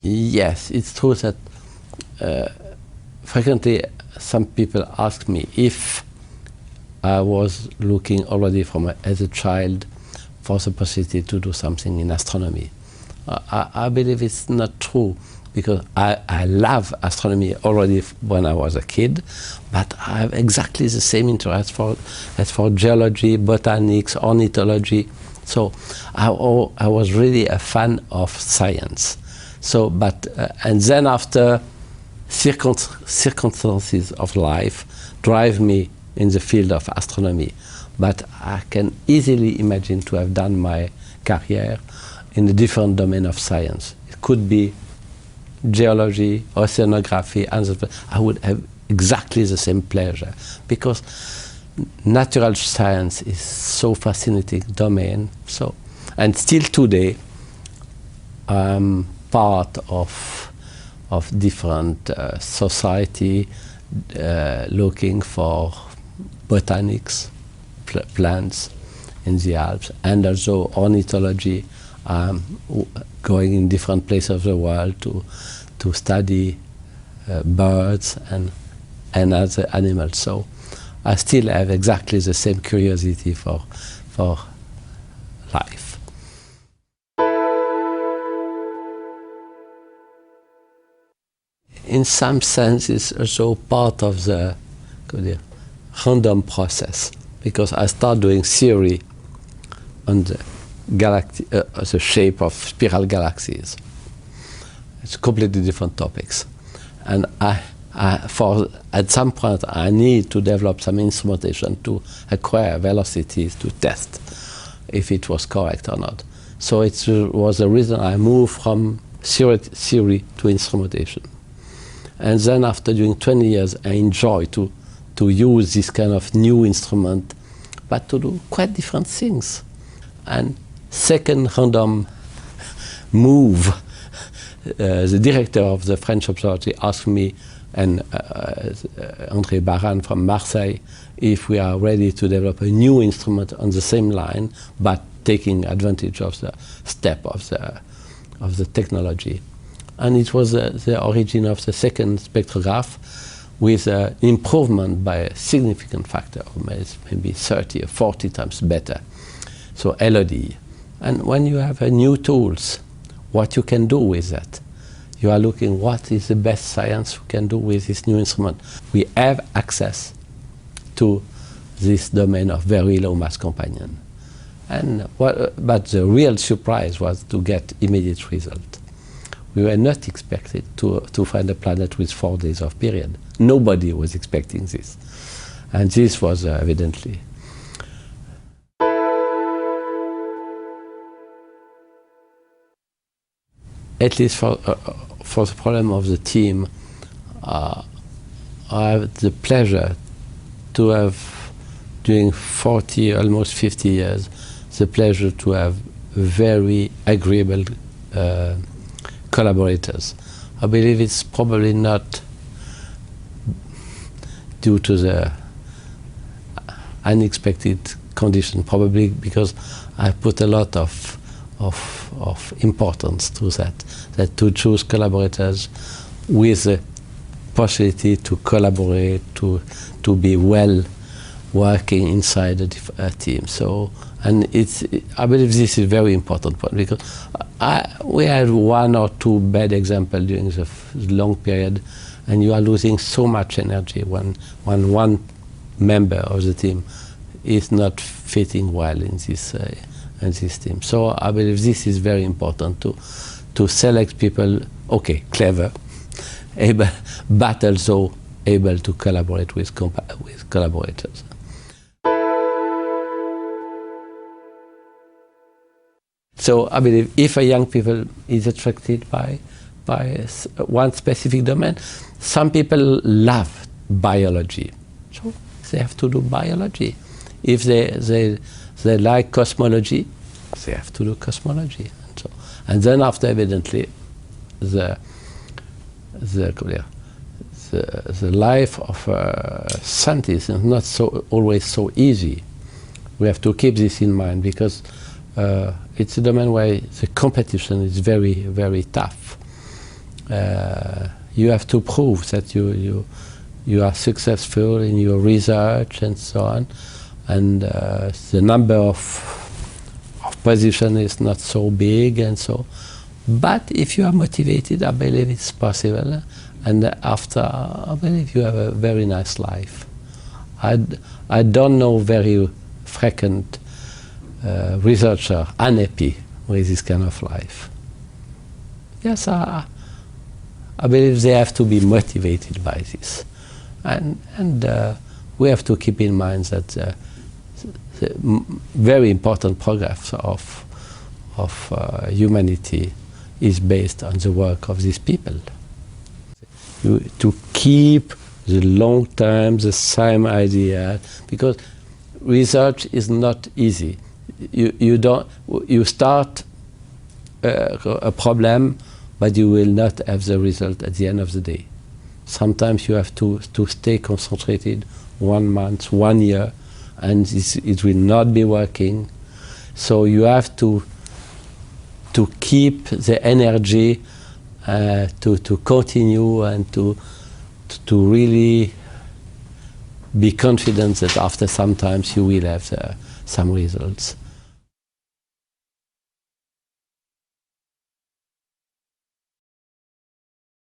Yes, it's true that frequently some people ask me if I was looking already as a child for the possibility to do something in astronomy. I believe it's not true, because I love astronomy already when I was a kid, but I have exactly the same interest as for geology, botanics, ornithology. So I was really a fan of science. So, and then after circumstances of life drive me in the field of astronomy. But I can easily imagine to have done my career in a different domain of science. It could be geology, oceanography, and I would have exactly the same pleasure, because natural science is so fascinating domain. So, and still today, I'm part of different society looking for botanics, plants in the Alps, and also ornithology, going in different places of the world to study birds and other animals. So I still have exactly the same curiosity for life. In some sense, it's also part of the random process, because I start doing theory on the the shape of spiral galaxies. It's completely different topics, and at some point I need to develop some instrumentation to acquire velocities to test if it was correct or not. So it was the reason I moved from theory to instrumentation. And then after doing 20 years, I enjoy to use this kind of new instrument, but to do quite different things. And second random move, the director of the French observatory asked me and André Baran from Marseille if we are ready to develop a new instrument on the same line, but taking advantage of the step of the technology. And it was the origin of the second spectrograph, with improvement by a significant factor, maybe 30 or 40 times better. So LOD. And when you have new tools, what you can do with that? You are looking what is the best science we can do with this new instrument. We have access to this domain of very low mass companion. And but the real surprise was to get immediate result. We were not expected to find a planet with 4 days of period. Nobody was expecting this. And this was evidently. At least for the problem of the team, I have the pleasure to have, during 40, almost 50 years, the pleasure to have very agreeable collaborators. I believe it's probably not due to the unexpected condition, probably because I put a lot of importance to that to choose collaborators with the possibility to collaborate, to be well working inside a team. So, and I believe this is a very important point, because we had 1 or 2 bad examples during the long period, and you are losing so much energy when one member of the team is not fitting well in this team. So I believe this is very important to select people, okay, clever, able, but also able to collaborate with collaborators. So I believe if a young people is attracted by one specific domain, some people love biology, so they have to do biology. If they like cosmology, they have to do cosmology. And then after, evidently, the life of a scientist is not always so easy. We have to keep this in mind, because it's a domain where the competition is very, very tough. you have to prove that you are successful in your research and so on. And the number of position is not so big and so. But if you are motivated, I believe it's possible. And after, I believe you have a very nice life. I don't know very frequent researcher unhappy with this kind of life. Yes, I believe they have to be motivated by this. And we have to keep in mind that the very important progress of humanity is based on the work of these people. To keep the long term, the same idea, because research is not easy. You start a problem, but you will not have the result at the end of the day. Sometimes you have to stay concentrated 1 month, 1 year, and it will not be working. So you have to keep the energy to continue and to really be confident that after some time you will have some results.